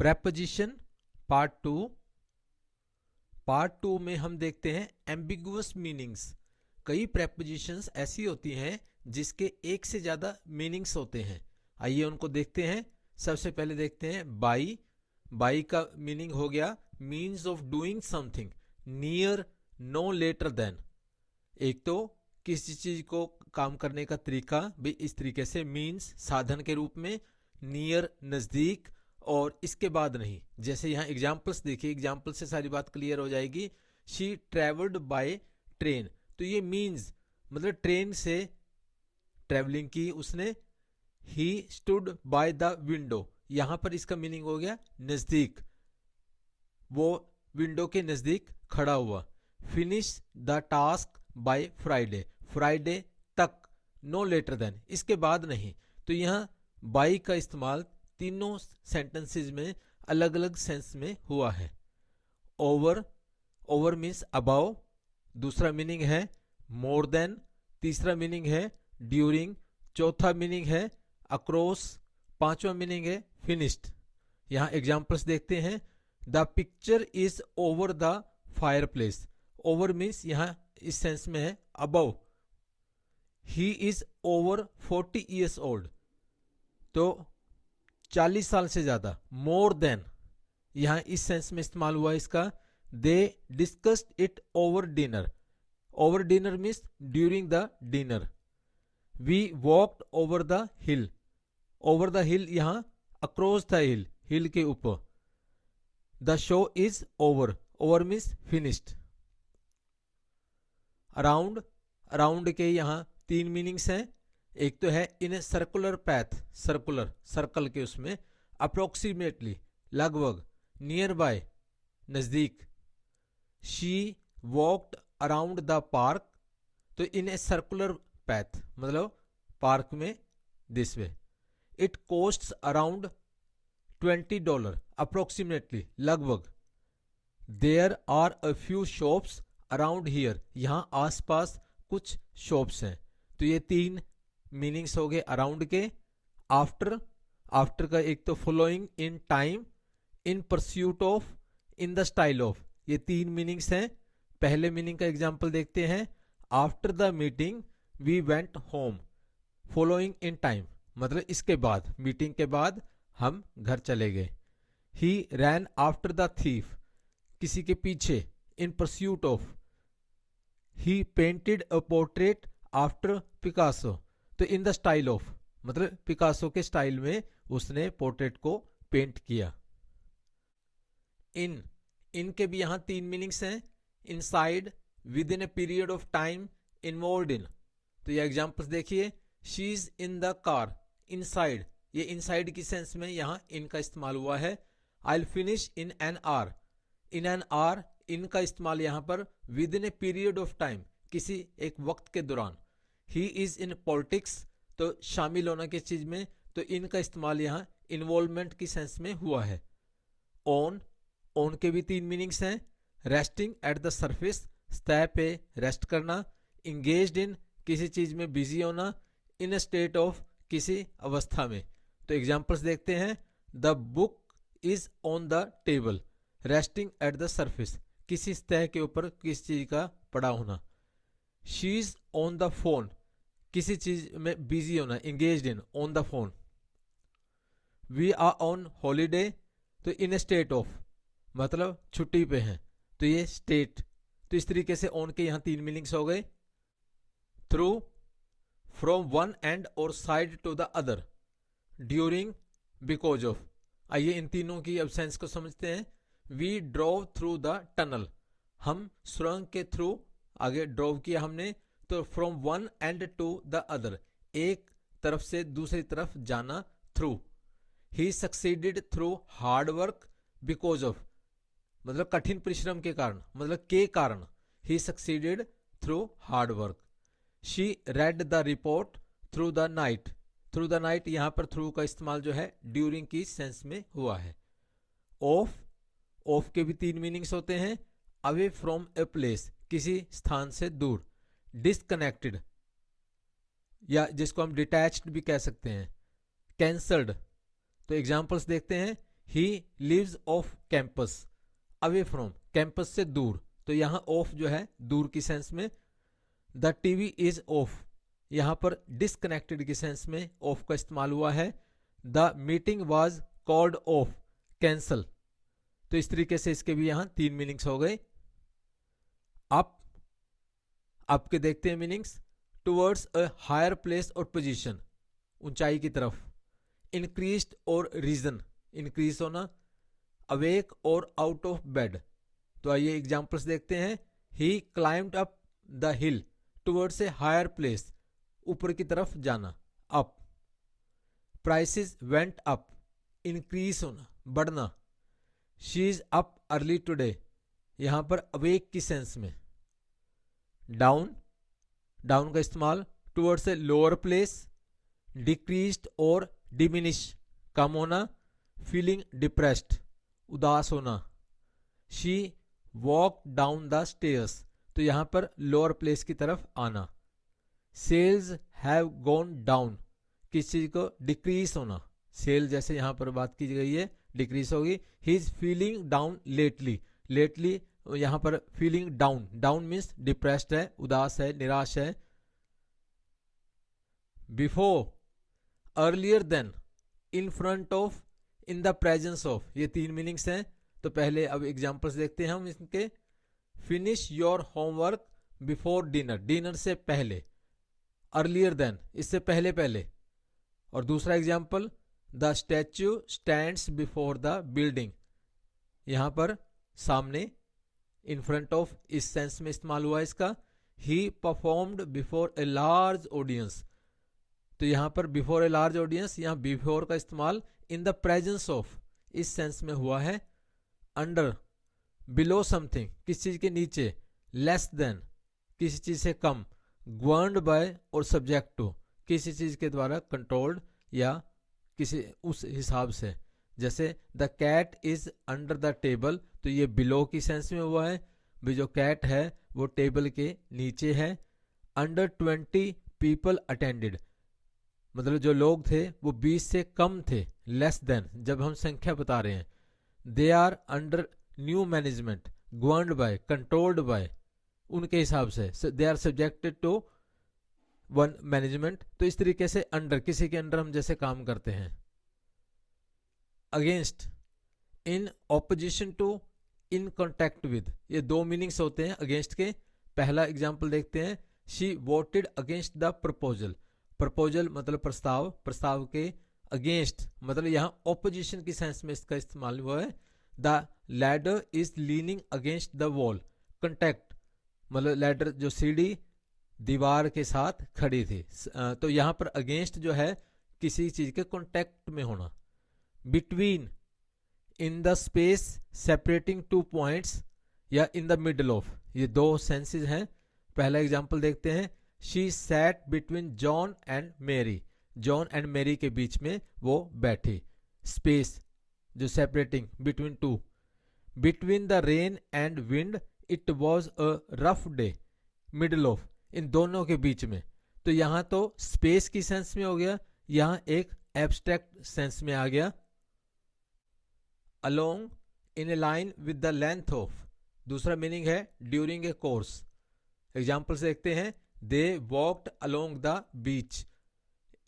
Preposition part two में हम देखते हैं एम्बिगुअस मीनिंग्स। कई प्रेपोजिशंस ऐसी होती हैं जिसके एक से ज्यादा मीनिंग्स होते हैं। आइए उनको देखते हैं। सबसे पहले देखते हैं बाई। बाई का मीनिंग हो गया means of doing something near no later than. एक तो किसी चीज को काम करने का तरीका भी इस तरीके से मीन्स साधन के रूप में, नियर नजदीक, और इसके बाद नहीं। जैसे यहाँ एग्जाम्पल्स देखिए, एग्जाम्पल से सारी बात क्लियर हो जाएगी। शी ट्रेवल्ड बाय ट्रेन, तो ये मीन्स मतलब ट्रेन से ट्रेवलिंग की उसने। He stood by the window, यहां पर इसका मीनिंग हो गया नजदीक, वो विंडो के नजदीक खड़ा हुआ। Finish the task by Friday, Friday तक, नो लेटर देन, इसके बाद नहीं। तो यहां बाई का इस्तेमाल तीनों सेंटेंसेस में अलग अलग सेंस में हुआ है। ओवर, ओवर मीन्स अबाव, दूसरा मीनिंग है मोर देन, तीसरा मीनिंग है ड्यूरिंग, चौथा मीनिंग है अक्रॉस, पांचवा मीनिंग है फिनिश्ड। यहां एग्जांपल्स देखते हैं। The picture is over the fire place, over means यहां इस सेंस में है above. He is over 40 years old, तो 40 साल से ज्यादा। मोर देन यहां इस सेंस में इस्तेमाल हुआ इसका। They discussed it over dinner, over dinner means during the dinner. We walked over the hill, over the hill यहां अक्रॉस द हिल, हिल के ऊपर। The show is over, over means finished. Around, around के यहां तीन meanings हैं। एक तो है in a circular path, circular circle के उसमें, अप्रोक्सीमेटली लगभग, नियर बाय नजदीक। She walked around the park, तो इन ए सर्कुलर पैथ मतलब पार्क में this way. It costs around $20, approximately लगभग। There are a few shops around here, यहां आसपास कुछ शॉप्स हैं। तो ये तीन मीनिंग्स हो गए अराउंड के। आफ्टर, आफ्टर का एक तो following in time, in pursuit of, in the style of, ये तीन मीनिंग्स हैं। पहले मीनिंग का एग्जांपल देखते हैं। After the meeting we went home, following in time मतलब इसके बाद, मीटिंग के बाद हम घर चले गए। He ran after the thief, किसी के पीछे, in pursuit of. He painted a portrait after Picasso, तो इन द स्टाइल ऑफ मतलब पिकासो के स्टाइल में उसने पोर्ट्रेट को पेंट किया। इन, इनके भी यहां तीन मीनिंग्स हैं। Inside, within a period of time, involve in. तो ये एग्जांपल्स देखिए। She is in the car, inside, ये इनसाइड की सेंस में यहां इन का इस्तेमाल हुआ है। I will finish in an hour, in an hour, in का इस्तेमाल यहां पर within a period of time, किसी एक वक्त के दौरान। ही इज इन पॉलिटिक्स, तो शामिल होना किस चीज में, तो इनका इस्तेमाल यहां इन्वॉल्वमेंट की सेंस में हुआ है। ऑन, ऑन के भी तीन मीनिंग्स हैं। रेस्टिंग एट द सरफेस, सतह पे रेस्ट करना। इंगेज्ड इन, किसी चीज में बिजी होना। इन स्टेट ऑफ, किसी अवस्था में। तो एग्जांपल्स देखते हैं। The book is on the table, resting at the surface, किसी सतह के ऊपर किसी चीज का पड़ा होना। शी इज ऑन द फोन, किसी चीज में बिजी होना, engaged in, on the phone. We are on holiday, तो इन स्टेट ऑफ मतलब छुट्टी पे हैं, तो ये स्टेट। तो इस तरीके से ऑन के यहां तीन मीनिंग्स हो गए। थ्रू, फ्रॉम वन एंड और side to the other. During, because of. आइए इन तीनों की एब्सेंस को समझते हैं। We drove through the tunnel, हम सुरंग के थ्रू आगे ड्रोव किया हमने। तो from one end to the other, एक तरफ से दूसरी तरफ जाना, through. He succeeded through hard work because of, मतलब कठिन परिश्रम के कारण, मतलब के कारण। He succeeded through hard work. She read the report through the night, through the night यहां पर थ्रू का इस्तेमाल जो है ड्यूरिंग की सेंस में हुआ है। ऑफ, ऑफ के भी तीन मीनिंग्स होते हैं। अवे फ्रॉम ए प्लेस, किसी स्थान से दूर। डिसकनेक्टेड, या जिसको हम डिटैच्ड भी कह सकते हैं। कैंसल्ड, तो एग्जांपल्स देखते हैं। He lives off campus, away from, campus से दूर, तो यहाँ ऑफ जो है दूर की सेंस में। द टीवी इज ऑफ, यहाँ पर डिसकनेक्टेड की सेंस में ऑफ का इस्तेमाल हुआ है। The meeting was called off, cancel. तो इस तरीके से इसके भी यहाँ 3 मीनिंग्स हो गए। अप, आपके देखते हैं meanings. Towards a higher place और पोजीशन, ऊंचाई की तरफ। इंक्रीज्ड और रीजन, इंक्रीज होना। अवेक और आउट ऑफ बेड। तो आइए एग्जांपल्स देखते हैं। He climbed up the hill towards a higher place, ऊपर की तरफ जाना, up. Prices went up, increase होना, बढ़ना। She is up early today, यहां पर अवेक की सेंस में। डाउन, डाउन का इस्तेमाल towards a lower place. Decreased और डिमिनिश, कम होना। फीलिंग डिप्रेस्ड, उदास होना। She walk down the stairs, तो यहां पर लोअर प्लेस की तरफ आना। सेल्स हैव गॉन डाउन, किस चीज को, डिक्रीज होना। सेल जैसे यहां पर बात की गई है, डिक्रीज होगी। He is feeling down lately, lately यहां पर feeling down, down means depressed है, उदास है, निराश है। Before, earlier than, in front of, in the presence of, ये 3 मीनिंग्स हैं। तो पहले अब एग्जांपल्स देखते हैं हम इनके। Finish your homework before dinner, dinner से पहले। अर्लियर देन, इससे पहले पहले। और दूसरा example, the statue stands before the building, यहां पर सामने, इन फ्रंट ऑफ इस सेंस में इस्तेमाल हुआ इसका। ही performed before a large audience, तो यहां पर बिफोर ए लार्ज ऑडियंस, यहां बिफोर का इस्तेमाल इन द प्रेजेंस ऑफ इस सेंस में हुआ है। अंडर, बिलो समथिंग, किस चीज के नीचे। लेस देन, किसी चीज से कम। गवर्न्ड बाय और सब्जेक्ट टू, किसी चीज के द्वारा कंट्रोल्ड या किसी उस हिसाब से। जैसे the cat is under the table, तो ये बिलो की सेंस में हुआ है, भी जो कैट है वो टेबल के नीचे है। अंडर 20 पीपल अटेंडेड, मतलब जो लोग थे वो 20 से कम थे। लेस देन, जब हम संख्या बता रहे हैं। They are under new management, governed by, controlled by, उनके हिसाब से। They are subjected to one management, तो इस तरीके से अंडर, किसी के अंडर हम जैसे काम करते हैं। Against, in opposition to, in contact with, ये 2 मीनिंग्स होते हैं अगेंस्ट के। पहला एग्जाम्पल देखते हैं। She voted against the proposal, proposal मतलब प्रस्ताव, प्रस्ताव के अगेंस्ट मतलब यहां ऑपोजिशन की सेंस में इसका इस्तेमाल हुआ है। The ladder is leaning against the wall, contact मतलब लैडर जो सीढ़ी दीवार के साथ खड़ी थी, तो यहां पर अगेंस्ट जो है किसी चीज के कॉन्टेक्ट में होना। Between, in the space separating 2 points या इन द मिडल ऑफ, ये 2 सेंसेस हैं। पहला एग्जांपल देखते हैं। She sat between John and Mary, John and Mary के बीच में वो बैठी। स्पेस जो separating between 2। Between the rain and wind it was a rough day, middle of, in दोनों के बीच में। तो यहां तो स्पेस की सेंस में हो गया, यहां एक एब्स्ट्रैक्ट सेंस में आ गया। Along, in a line with the length of, दूसरा मीनिंग है ड्यूरिंग ए कोर्स। एग्जाम्पल से देखते हैं। They walked along the beach,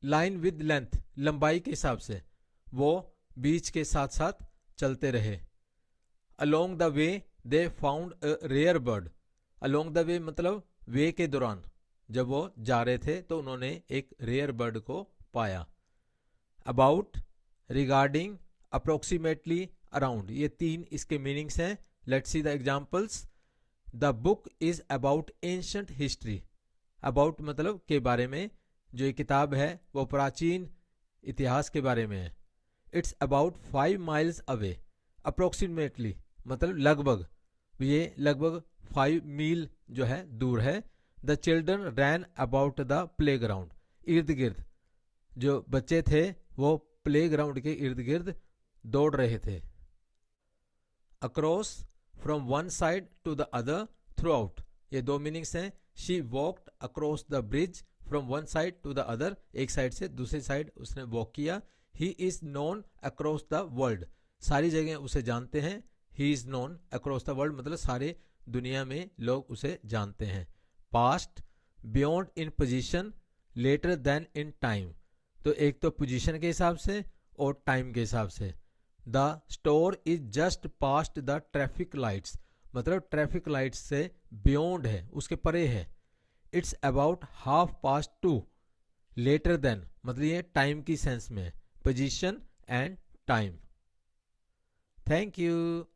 line with length, लंबाई के हिसाब से, वो बीच के साथ साथ चलते रहे। Along the way they found a rare bird, along the way मतलब वे के दौरान, जब वो जा रहे थे तो उन्होंने एक रेयर बर्ड को पाया। अबाउट, रिगार्डिंग, अप्रोक्सीमेटली, अराउंड, ये 3 इसके मीनिंग्स हैं। Let's see the examples. The book is about ancient history, about मतलब के बारे में, जो ये किताब है वो प्राचीन इतिहास के बारे में है। It's about 5 miles away, approximately मतलब लगभग, ये लगभग 5 मील जो है दूर है। The children ran about the play ground, इर्द गिर्द, जो बच्चे थे वो प्ले ग्राउंड के इर्द गिर्द दौड़ रहे थे। Across, from one side to the other, throughout, ये 2 मीनिंग्स हैं। She walked across the bridge from one side to the other, एक साइड से दूसरी साइड उसने वॉक किया। He is known across the world, सारी जगह उसे जानते हैं। He is known across the world मतलब सारे दुनिया में लोग उसे जानते हैं। Past beyond in position, later than in time, तो एक तो पोजीशन के हिसाब से और टाइम के हिसाब से। The store is just passed the traffic lights, मतलब ट्रैफिक लाइट्स से बियॉन्ड है, उसके परे है। इट्स अबाउट 2:30, लेटर देन मतलब ये टाइम की सेंस में है, position and time. Thank you.